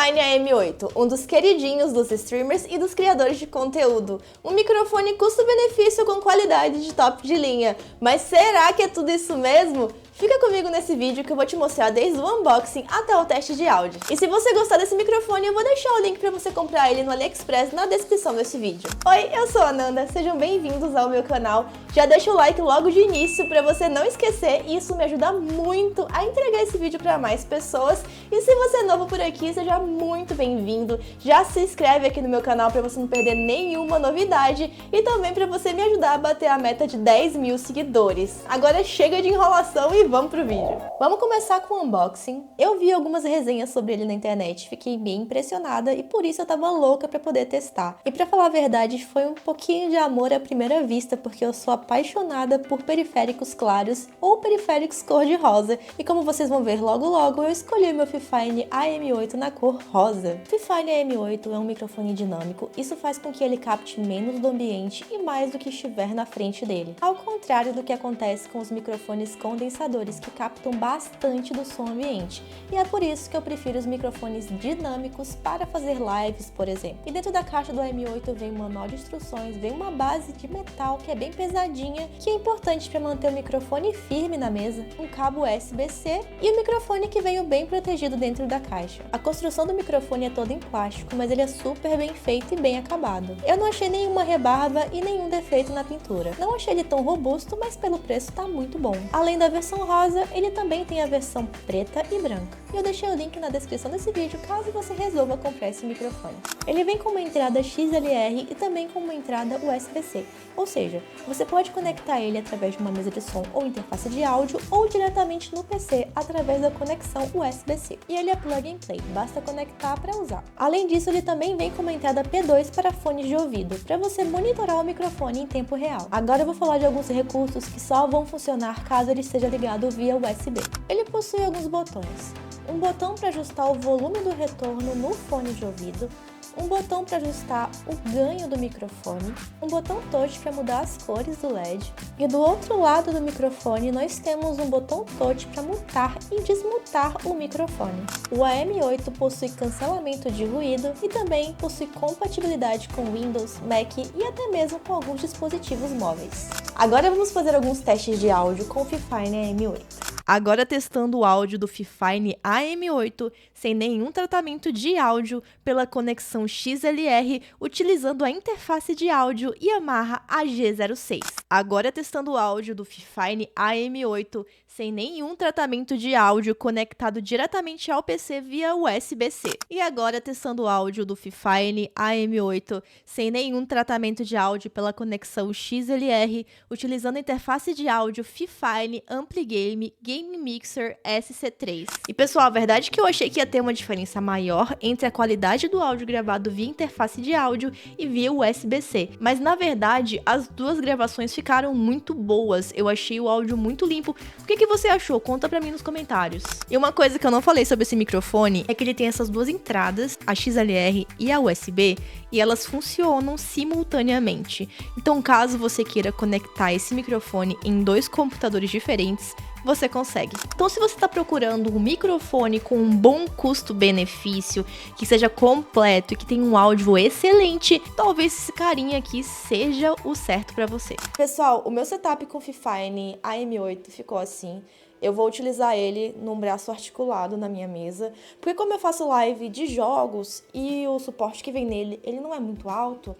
Fifine AM8, um dos queridinhos dos streamers e dos criadores de conteúdo. Um microfone custo-benefício com qualidade de top de linha. Mas será que é tudo isso mesmo? Fica comigo nesse vídeo que eu vou te mostrar desde o unboxing até o teste de áudio. E se você gostar desse microfone, eu vou deixar o link para você comprar ele no AliExpress na descrição desse vídeo. Oi, eu sou a Nanda, sejam bem-vindos ao meu canal. Já deixa o like logo de início para você não esquecer, e isso me ajuda muito a entregar esse vídeo para mais pessoas. E se você é novo por aqui, seja muito bem-vindo. Já se inscreve aqui no meu canal para você não perder nenhuma novidade e também para você me ajudar a bater a meta de 10 mil seguidores. Agora chega de enrolação e vamos pro vídeo. Vamos começar com o unboxing. Eu vi algumas resenhas sobre ele na internet, fiquei bem impressionada e por isso eu tava louca pra poder testar. E pra falar a verdade, foi um pouquinho de amor à primeira vista, porque eu sou apaixonada por periféricos claros ou periféricos cor-de-rosa. E como vocês vão ver logo logo, eu escolhi o meu Fifine AM8 na cor rosa. O Fifine AM8 é um microfone dinâmico, isso faz com que ele capte menos do ambiente e mais do que estiver na frente dele. Ao contrário do que acontece com os microfones condensadores, que captam bastante do som ambiente, e é por isso que eu prefiro os microfones dinâmicos para fazer lives, por exemplo. E dentro da caixa do AM8 vem um manual de instruções, vem uma base de metal que é bem pesadinha, que é importante para manter o microfone firme na mesa, um cabo USB-C e o microfone que veio bem protegido dentro da caixa. A construção do microfone é toda em plástico, mas ele é super bem feito e bem acabado. Eu não achei nenhuma rebarba e nenhum defeito na pintura. Não achei ele tão robusto, mas pelo preço tá muito bom. Além da versão rosa, ele também tem a versão preta e branca. E eu deixei o link na descrição desse vídeo caso você resolva comprar esse microfone. Ele vem com uma entrada XLR e também com uma entrada USB-C, ou seja, você pode conectar ele através de uma mesa de som ou interface de áudio ou diretamente no PC através da conexão USB-C. E ele é plug and play, basta conectar para usar. Além disso, ele também vem com uma entrada P2 para fones de ouvido, para você monitorar o microfone em tempo real. Agora eu vou falar de alguns recursos que só vão funcionar caso ele esteja ligado via USB. Ele possui alguns botões. Um botão para ajustar o volume do retorno no fone de ouvido, um botão para ajustar o ganho do microfone, um botão touch para mudar as cores do LED, e do outro lado do microfone nós temos um botão touch para mutar e desmutar o microfone. O AM8 possui cancelamento de ruído e também possui compatibilidade com Windows, Mac e até mesmo com alguns dispositivos móveis. Agora vamos fazer alguns testes de áudio com o Fifine AM8. Agora testando o áudio do Fifine AM8 sem nenhum tratamento de áudio pela conexão XLR utilizando a interface de áudio Yamaha AG06. Agora testando o áudio do Fifine AM8 sem nenhum tratamento de áudio conectado diretamente ao PC via USB-C. E agora testando o áudio do Fifine AM8 sem nenhum tratamento de áudio pela conexão XLR utilizando a interface de áudio Fifine AmpliGame Game Mixer SC3. E pessoal, a verdade é que eu achei que ia ter uma diferença maior entre a qualidade do áudio gravado via interface de áudio e via USB-C, mas na verdade as duas gravações ficaram muito boas, eu achei o áudio muito limpo. O que você achou? Conta pra mim nos comentários. E uma coisa que eu não falei sobre esse microfone é que ele tem essas duas entradas, a XLR e a USB, e elas funcionam simultaneamente. Então caso você queira conectar esse microfone em dois computadores diferentes, você consegue. Então se você está procurando um microfone com um bom custo-benefício, que seja completo e que tenha um áudio excelente, talvez esse carinha aqui seja o certo para você. Pessoal, o meu setup com o Fifine AM8 ficou assim. Eu vou utilizar ele num braço articulado na minha mesa, porque como eu faço live de jogos e o suporte que vem nele, ele não é muito alto,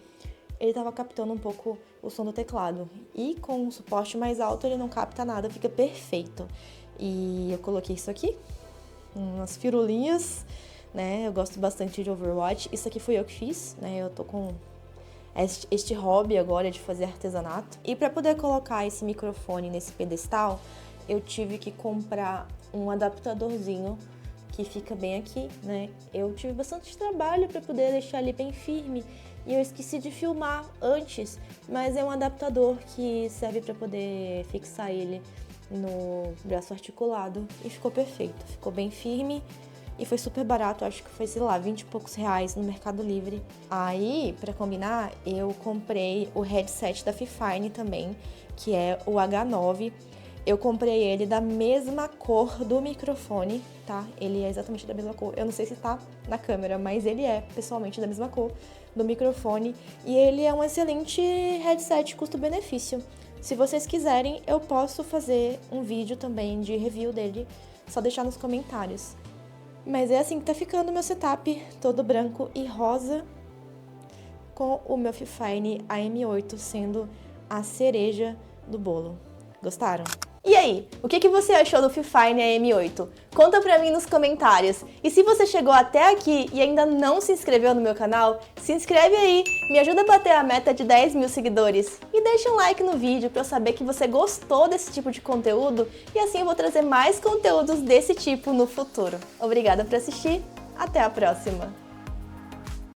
ele estava captando um pouco o som do teclado. E com um suporte mais alto ele não capta nada, fica perfeito. E eu coloquei isso aqui, umas firulinhas, né? Eu gosto bastante de Overwatch. Isso aqui fui eu que fiz, né? Eu tô com este hobby agora de fazer artesanato. E para poder colocar esse microfone nesse pedestal, eu tive que comprar um adaptadorzinho que fica bem aqui, né? Eu tive bastante trabalho para poder deixar ele bem firme e eu esqueci de filmar antes, mas é um adaptador que serve para poder fixar ele no braço articulado e ficou perfeito, ficou bem firme e foi super barato, acho que foi, sei lá, 20 e poucos reais no Mercado Livre. Aí, para combinar, eu comprei o headset da Fifine também, que é o H9. Eu comprei ele da mesma cor do microfone, tá? Ele é exatamente da mesma cor. Eu não sei se tá na câmera, mas ele é pessoalmente da mesma cor do microfone. E ele é um excelente headset custo-benefício. Se vocês quiserem, eu posso fazer um vídeo também de review dele, só deixar nos comentários. Mas é assim que tá ficando o meu setup, todo branco e rosa, com o meu Fifine AM8 sendo a cereja do bolo. Gostaram? E aí, o que você achou do Fifine AM8? Conta pra mim nos comentários. E se você chegou até aqui e ainda não se inscreveu no meu canal, se inscreve aí, me ajuda a bater a meta de 10 mil seguidores. E deixa um like no vídeo pra eu saber que você gostou desse tipo de conteúdo e assim eu vou trazer mais conteúdos desse tipo no futuro. Obrigada por assistir, até a próxima!